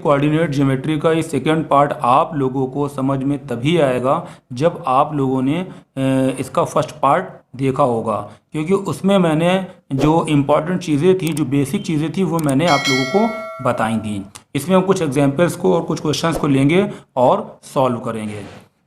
Coordinate geometry का ये second part आप लोगों को समझ में तभी आएगा जब आप लोगों ने इसका फर्स्ट पार्ट देखा होगा, क्योंकि उसमें मैंने जो इम्पॉर्टेंट चीज़ें थी, जो बेसिक चीज़ें थी, वो मैंने आप लोगों को बताई थी। इसमें हम कुछ एग्जाम्पल्स को और कुछ क्वेश्चंस को लेंगे और सॉल्व करेंगे।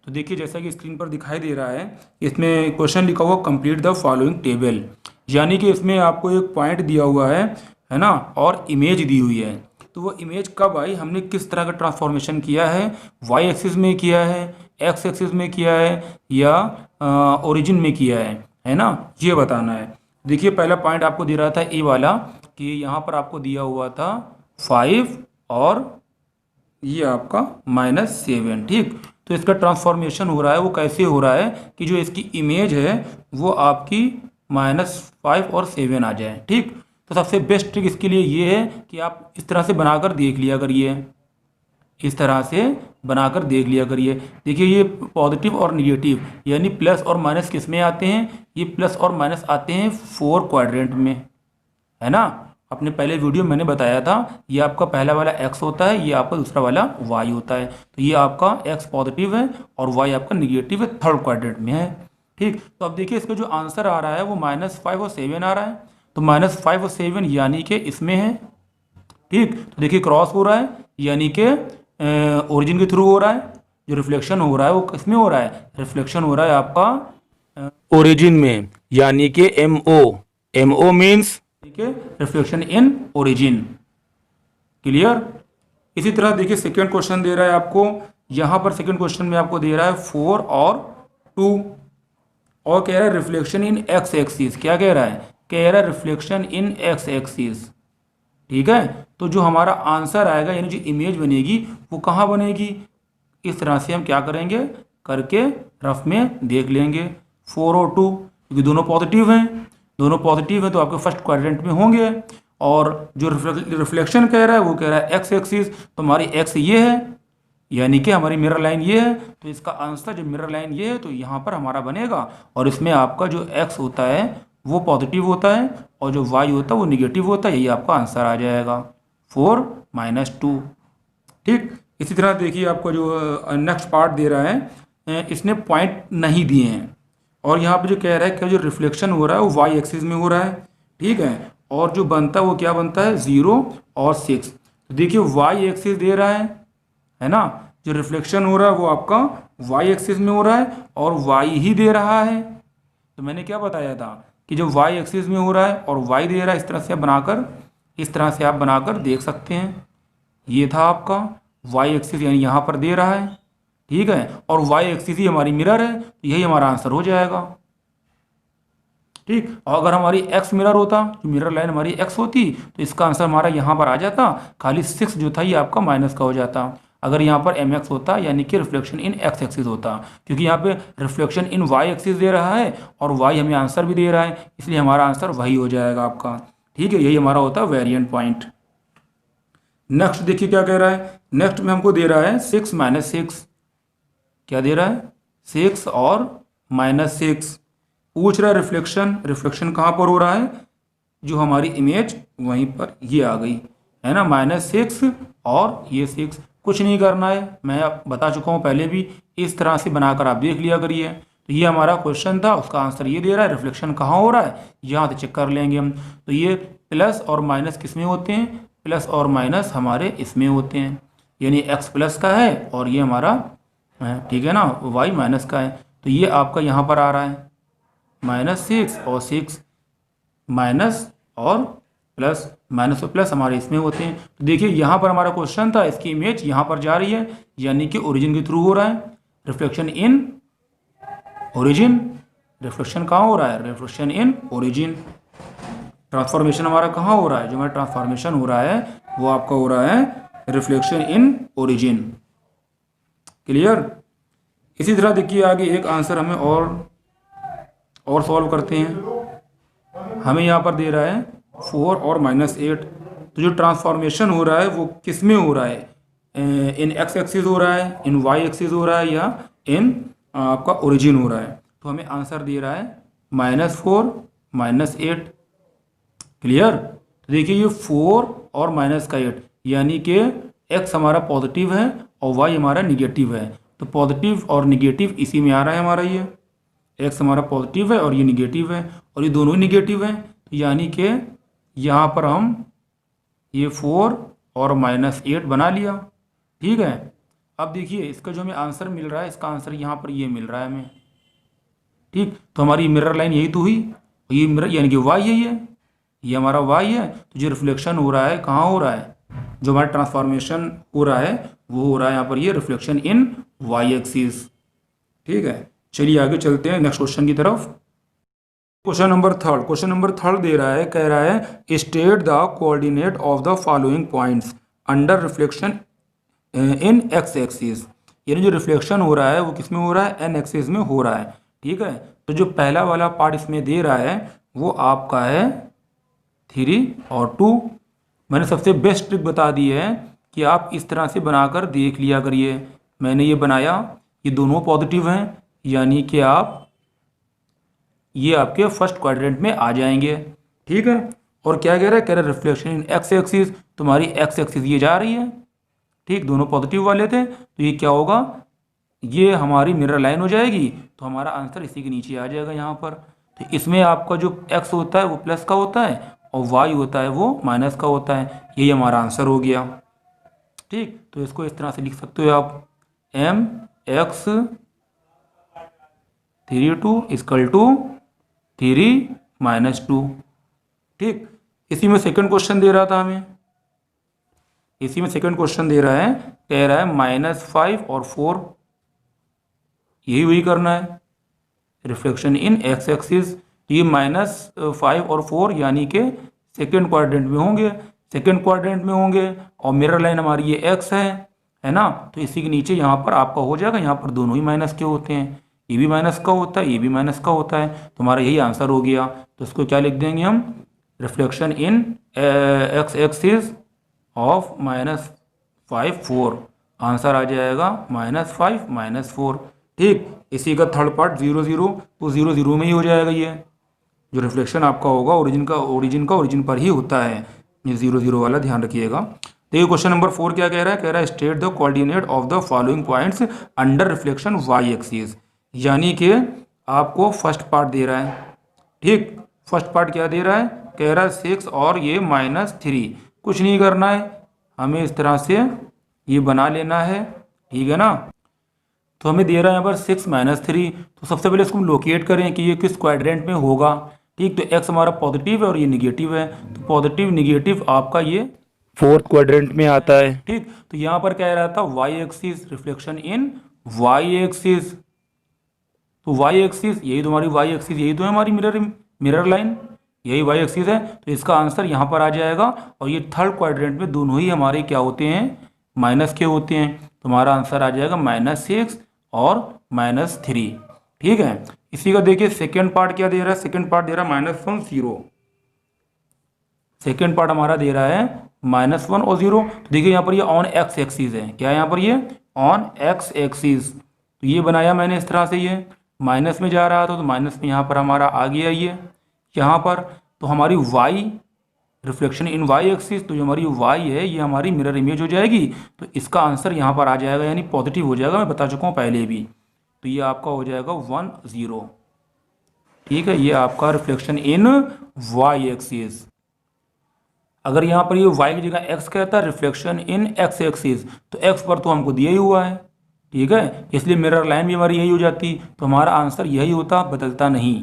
तो देखिए, जैसा कि स्क्रीन पर दिखाई दे रहा है, इसमें क्वेश्चन लिखा हुआ कंप्लीट द फॉलोइंग टेबल, यानी कि इसमें आपको एक पॉइंट दिया हुआ है ना, और इमेज दी हुई है। तो वो इमेज कब आई, हमने किस तरह का ट्रांसफॉर्मेशन किया है, वाई एक्सिस में किया है, एक्स एक्सिस में किया है, या ओरिजिन में किया है ना, ये बताना है। देखिए, पहला पॉइंट आपको दे रहा था ए वाला, कि यहाँ पर आपको दिया हुआ था 5 और ये आपका -7। ठीक, तो इसका ट्रांसफॉर्मेशन हो रहा है, वो कैसे हो रहा है कि जो इसकी इमेज है वो आपकी -5 और 7 आ जाए। ठीक, तो सबसे बेस्ट ट्रिक इसके लिए ये है कि आप इस तरह से बनाकर देख लिया करिए, इस तरह से बनाकर देख लिया करिए। देखिए, ये पॉजिटिव और निगेटिव यानी प्लस और माइनस किस में आते हैं, ये प्लस और माइनस आते हैं 4 क्वाड्रेंट में, है ना। अपने पहले वीडियो मैंने बताया था, ये आपका पहला वाला x होता है, ये आपका दूसरा वाला y होता है। तो ये आपका x पॉजिटिव है और y आपका निगेटिव है, थर्ड क्वाड्रेंट में है। ठीक, तो अब देखिए इसका जो आंसर आ रहा है वो -5 और 7 आ रहा है। तो -5 और 7 यानी कि इसमें है। ठीक, तो देखिए क्रॉस हो रहा है, यानी कि ओरिजिन के थ्रू हो रहा है। जो रिफ्लेक्शन हो रहा है वो किस में हो रहा है, रिफ्लेक्शन हो रहा है आपका ओरिजिन में, यानी कि MO मीन्स ठीक है, रिफ्लेक्शन इन ओरिजिन। क्लियर। इसी तरह देखिए सेकंड क्वेश्चन दे रहा है आपको, यहां पर सेकंड क्वेश्चन में आपको दे रहा है 4 और 2, और कह रहा है रिफ्लेक्शन इन एक्स एक्सिस। क्या कह रहा है, कह रहा है रिफ्लेक्शन इन एक्स एक्सिस। ठीक है, तो जो हमारा आंसर आएगा यानी जो इमेज बनेगी वो कहाँ बनेगी, इस तरह से हम क्या करेंगे, करके रफ में देख लेंगे। 4 और 2 क्योंकि दोनों पॉजिटिव हैं तो आपके फर्स्ट क्वाड्रेंट में होंगे। और जो रिफ्लेक्शन कह रहा है वो कह रहा है एक्स एक्सिस, तो हमारी एक्स ये है, यानी कि हमारी मिरर लाइन ये है। तो इसका आंसर जो मिरर लाइन ये है तो यहाँ पर हमारा बनेगा, और इसमें आपका जो एक्स होता है वो पॉजिटिव होता है और जो वाई होता है वो निगेटिव होता है। यही आपका आंसर आ जाएगा 4 - 2। ठीक, इसी तरह देखिए आपको जो नेक्स्ट पार्ट दे रहा है, इसने पॉइंट नहीं दिए हैं, और यहाँ पे जो कह रहा है कि जो रिफ्लेक्शन हो रहा है वो वाई एक्सिस में हो रहा है। ठीक है, और जो बनता है वो क्या बनता है, 0 और 6। तो देखिए वाई एक्सिस दे रहा है ना, जो रिफ्लेक्शन हो रहा है वो आपका वाई एक्सिस में हो रहा है और वाई ही दे रहा है। तो मैंने क्या बताया था कि जो वाई एक्सिस में हो रहा है और वाई दे रहा है, इस तरह से आप बनाकर देख सकते हैं। ये था आपका वाई एक्सिस, यानी यहाँ पर दे रहा है। ठीक है, और वाई एक्सिस ही हमारी मिरर है, तो यही हमारा आंसर हो जाएगा। ठीक, और अगर हमारी एक्स मिरर होता, जो मिरर लाइन हमारी एक्स होती, तो इसका आंसर हमारा यहाँ पर आ जाता, खाली 6 जो था ये आपका माइनस का हो जाता। अगर यहाँ पर mx होता यानी कि रिफ्लेक्शन इन एक्स एक्सिस होता, क्योंकि यहाँ पे रिफ्लेक्शन इन वाई एक्सिस दे रहा है और वाई हमें आंसर भी दे रहा है, इसलिए हमारा आंसर वही हो जाएगा आपका। ठीक है, यही हमारा होता है वेरिएंट पॉइंट। नेक्स्ट देखिए क्या कह रहा है, नेक्स्ट में हमको दे रहा है 6 - 6। क्या दे रहा है, 6 और -6। पूछ रहा है रिफ्लेक्शन कहाँ पर हो रहा है, जो हमारी इमेज वहीं पर ये आ गई है ना, -6 और ये 6। कुछ नहीं करना है, मैं बता चुका हूँ पहले भी, इस तरह से बनाकर आप देख लिया करिए। तो ये हमारा क्वेश्चन था, उसका आंसर ये दे रहा है, रिफ्लेक्शन कहाँ हो रहा है यहाँ से चेक कर लेंगे हम। तो ये प्लस और माइनस किस में होते हैं, प्लस और माइनस हमारे इसमें होते हैं, यानी x प्लस का है और ये हमारा ठीक है ना y माइनस का है। तो ये आपका यहाँ पर आ रहा है -6 और 6, माइनस और प्लस, माइनस और प्लस हमारे इसमें होते हैं। तो देखिए यहाँ पर हमारा क्वेश्चन था, इसकी इमेज यहाँ पर जा रही है, यानी कि ओरिजिन के थ्रू हो रहा है, रिफ्लेक्शन इन ओरिजिन। रिफ्लेक्शन कहाँ हो रहा है, रिफ्लेक्शन इन ओरिजिन। ट्रांसफॉर्मेशन हमारा कहाँ हो रहा है, जो हमारा ट्रांसफॉर्मेशन हो रहा है वो आपका हो रहा है रिफ्लेक्शन इन ओरिजिन। क्लियर। इसी तरह देखिए आगे एक आंसर हमें और सॉल्व करते हैं। हमें यहाँ पर दे रहा है 4 और -8। तो जो ट्रांसफॉर्मेशन हो रहा है वो किस में हो रहा है, इन एक्स एक्सिस हो रहा है, इन वाई एक्सिस हो रहा है, या इन आपका ओरिजिन हो रहा है। तो हमें आंसर दे रहा है -4 -8। क्लियर। तो देखिए ये 4 और -8 यानी कि एक्स हमारा पॉजिटिव है और वाई हमारा निगेटिव है, तो पॉजिटिव और निगेटिव इसी में आ रहा है हमारा, ये एक्स हमारा पॉजिटिव है और ये निगेटिव है और ये दोनों ही निगेटिव हैं, यानी कि यहाँ पर हम ये 4 और -8 बना लिया। ठीक है, अब देखिए इसका जो हमें आंसर मिल रहा है, इसका आंसर यहाँ पर ये मिल रहा है हमें। ठीक, तो हमारी मिरर लाइन यही तो हुई, ये मिरर यानी कि वाई है, ये हमारा वाई है। तो जो रिफ्लेक्शन हो रहा है कहाँ हो रहा है, जो हमारा ट्रांसफॉर्मेशन हो रहा है वो हो रहा है यहाँ पर ये रिफ्लेक्शन इन वाई एक्सिस। ठीक है, चलिए आगे चलते हैं नेक्स्ट क्वेश्चन की तरफ। क्वेश्चन नंबर थर्ड दे रहा है, कह रहा है state the coordinate of the following points under reflection in x axis. यानी जो रिफ्लेक्शन हो रहा है वो किस में हो रहा है, एन एक्सिस में हो रहा है। ठीक है, तो जो पहला वाला पार्ट इसमें दे रहा है वो आपका है 3 और 2। मैंने सबसे बेस्ट ट्रिक बता दी है कि आप इस तरह से बनाकर देख लिया करिए। मैंने ये बनाया, ये दोनों पॉजिटिव हैं, यानी कि आप ये आपके फर्स्ट क्वाड्रेंट में आ जाएंगे। ठीक है, और क्या कह रहा है रिफ्लेक्शन इन एक्स एक्सिस, तुम्हारी एक्स एक्सिस ये जा रही है। ठीक, दोनों पॉजिटिव वाले थे, तो ये क्या होगा, ये हमारी मिरर लाइन हो जाएगी, तो हमारा आंसर इसी के नीचे आ जाएगा यहाँ पर। तो इसमें आपका जो एक्स होता है वो प्लस का होता है और वाई होता है वो माइनस का होता है, यही हमारा आंसर हो गया। ठीक, तो इसको इस तरह से लिख सकते हो आप, एम एक्स 3 इक्वल टू 3 -2। ठीक, इसी में सेकंड क्वेश्चन दे रहा था हमें, इसी में सेकंड क्वेश्चन दे रहा है, कह रहा है -5 और 4, यही वही करना है रिफ्लेक्शन इन एक्स एक्सिस। ये -5 और 4 यानी कि सेकंड क्वाड्रेंट में होंगे, और मिरर लाइन हमारी ये एक्स है ना, तो इसी के नीचे यहाँ पर आपका हो जाएगा, यहाँ पर दोनों ही माइनस के होते हैं, ये भी माइनस का होता है, ये भी माइनस का होता है, तो हमारा यही आंसर हो गया। तो इसको क्या लिख देंगे हम, reflection in x axis of -5 4, answer आ जाएगा -5 -4। ठीक, इसी का थर्ड पार्ट 0 0, तो 0 0 में ही हो जाएगा, ये जो रिफ्लेक्शन आपका होगा ओरिजिन पर ही होता है, ये 0 0 वाला ध्यान रखिएगा। देखिए क्वेश्चन नंबर 4 क्या कह रहा है state the coordinate of the following points under reflection Y axis. यानी कि आपको फर्स्ट पार्ट दे रहा है। ठीक, फर्स्ट पार्ट क्या दे रहा है, कह रहा है 6 और ये -3, कुछ नहीं करना है, हमें इस तरह से ये बना लेना है। ठीक है ना, तो हमें दे रहा है यहाँ पर 6 -3, तो सबसे पहले इसको हम लोकेट करें कि ये किस क्वाड्रेंट में होगा। ठीक, तो एक्स हमारा पॉजिटिव है और ये निगेटिव है, तो पॉजिटिव निगेटिव आपका ये फोर्थ क्वाड्रेंट में आता है। ठीक, तो यहाँ पर कह रहा था Y axis, reflection in Y axis, तो वाई एक्सिस यही तो हमारी वाई एक्सिस, यही तो है हमारी मिरर लाइन, यही वाई एक्सिस है, तो इसका आंसर यहाँ पर आ जाएगा। और ये थर्ड क्वाड्रेंट में दोनों ही हमारे क्या होते हैं, माइनस के होते हैं, तो हमारा आंसर आ जाएगा -6 और -3। ठीक है, इसी का देखिए सेकेंड पार्ट क्या दे रहा है, सेकेंड पार्ट दे रहा है -1 0, सेकेंड पार्ट हमारा दे रहा है -1 और 0। तो देखिए यहाँ पर ये ऑन एक्स एक्सिस है, क्या है यहाँ पर ये ऑन एक्स एक्सिस, तो ये बनाया मैंने इस तरह से, ये माइनस में जा रहा था तो माइनस में यहाँ पर हमारा आ गया ये यहाँ पर, तो हमारी Y reflection in Y axis, तो जो हमारी वाई है ये हमारी मिरर इमेज हो जाएगी, तो इसका आंसर यहाँ पर आ जाएगा, यानी पॉजिटिव हो जाएगा, मैं बता चुका हूँ पहले भी, तो ये आपका हो जाएगा 1 0। ठीक है, ये आपका रिफ्लेक्शन इन वाई एक्सिस। अगर यहाँ पर ये वाई की जगह एक्स कहता है रिफ्लेक्शन इन एक्स एक्सिस, तो एक्स पर तो हमको दिया ही हुआ है। ठीक है, इसलिए मिरर लाइन भी हमारी यही हो जाती, तो हमारा आंसर यही होता, बदलता नहीं।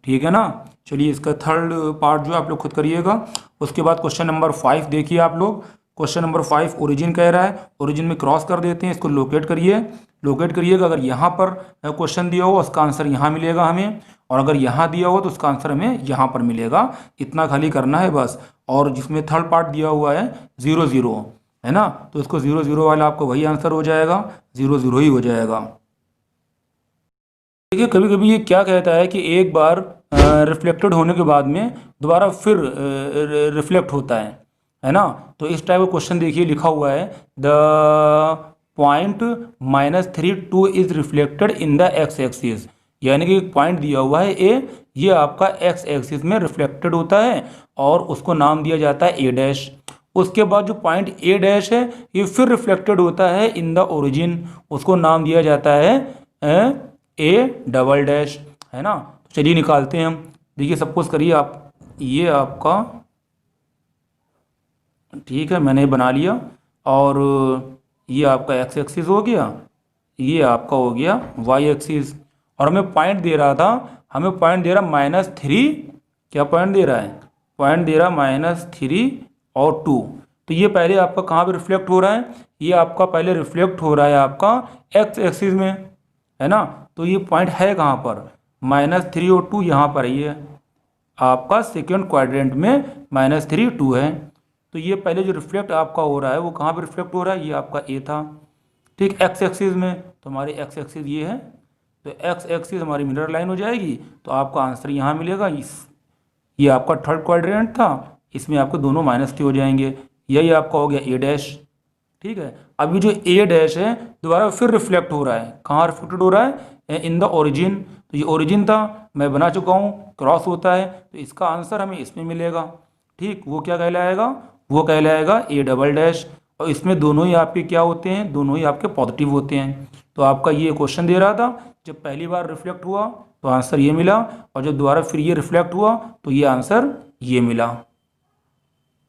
ठीक है ना, चलिए इसका थर्ड पार्ट जो आप लोग खुद करिएगा। उसके बाद क्वेश्चन नंबर 5 देखिए आप लोग, क्वेश्चन नंबर 5 ओरिजिन कह रहा है, ओरिजिन में क्रॉस कर देते हैं, इसको लोकेट करिएगा। अगर यहाँ पर क्वेश्चन दिया हो उसका आंसर यहाँ मिलेगा हमें, और अगर यहाँ दिया हो तो उसका आंसर हमें यहाँ पर मिलेगा, इतना खाली करना है बस। और जिसमें थर्ड पार्ट दिया हुआ है 0 0 है ना, तो इसको 0 0 वाला आपको वही आंसर हो जाएगा, 0 0 ही हो जाएगा। देखिए कभी कभी ये क्या कहता है कि एक बार रिफ्लेक्टेड होने के बाद में दोबारा फिर रिफ्लेक्ट होता है ना, तो इस टाइप का क्वेश्चन देखिए लिखा हुआ है, the point -3 2 is reflected in the x axis, यानी कि पॉइंट दिया हुआ है ए, ये आपका एक्स एक्सिस में रिफ्लेक्टेड होता है और उसको नाम दिया जाता है ए डैश, उसके बाद जो पॉइंट ए डैश है ये फिर रिफ्लेक्टेड होता है इन द ओरिजिन, उसको नाम दिया जाता है ए डबल डैश, है ना। तो चलिए निकालते हैं हम। देखिए सपोज करिए आप, ये आपका, ठीक है मैंने बना लिया, और ये आपका एक्स एक्सिस हो गया, ये आपका हो गया वाई एक्सिस, और हमें पॉइंट दे रहा था, हमें पॉइंट दे रहा -3, क्या पॉइंट दे रहा है, पॉइंट दे रहा -3 और 2। तो ये पहले आपका कहाँ पे रिफ्लेक्ट हो रहा है, ये आपका पहले रिफ्लेक्ट हो रहा है आपका एक्स एक्सिस में, है ना। तो ये पॉइंट है कहाँ पर, -3 और 2 यहाँ पर ही है, आपका सेकेंड क्वाड्रेंट में -3 2 है। तो ये पहले जो रिफ्लेक्ट आपका हो रहा है वो कहाँ पे रिफ्लेक्ट हो रहा है, ये आपका ए था, ठीक, एक्स एक्सिस में। तो हमारी एक्स एक्सिस ये है, तो एक्स एक्सिस हमारी मिरर लाइन हो जाएगी, तो आपका आंसर यहाँ मिलेगा। ये आपका थर्ड क्वाड्रेंट था, इसमें आपको दोनों -3 हो जाएंगे, यही आपका हो गया ए डैश, ठीक है। अभी जो ए डैश है दोबारा फिर रिफ्लेक्ट हो रहा है, कहाँ रिफ्लेक्टेड हो रहा है, इन द ओरिजिन। तो ये ओरिजिन था, मैं बना चुका हूँ, क्रॉस होता है, तो इसका आंसर हमें इसमें मिलेगा, ठीक। वो क्या कहलाएगा, वो कहलाएगा ए डबल डैश, और इसमें दोनों ही आपके क्या होते हैं, दोनों ही आपके पॉजिटिव होते हैं। तो आपका ये क्वेश्चन दे रहा था, जब पहली बार रिफ्लेक्ट हुआ तो आंसर ये मिला, और जब दोबारा फिर ये रिफ्लेक्ट हुआ तो ये आंसर ये मिला।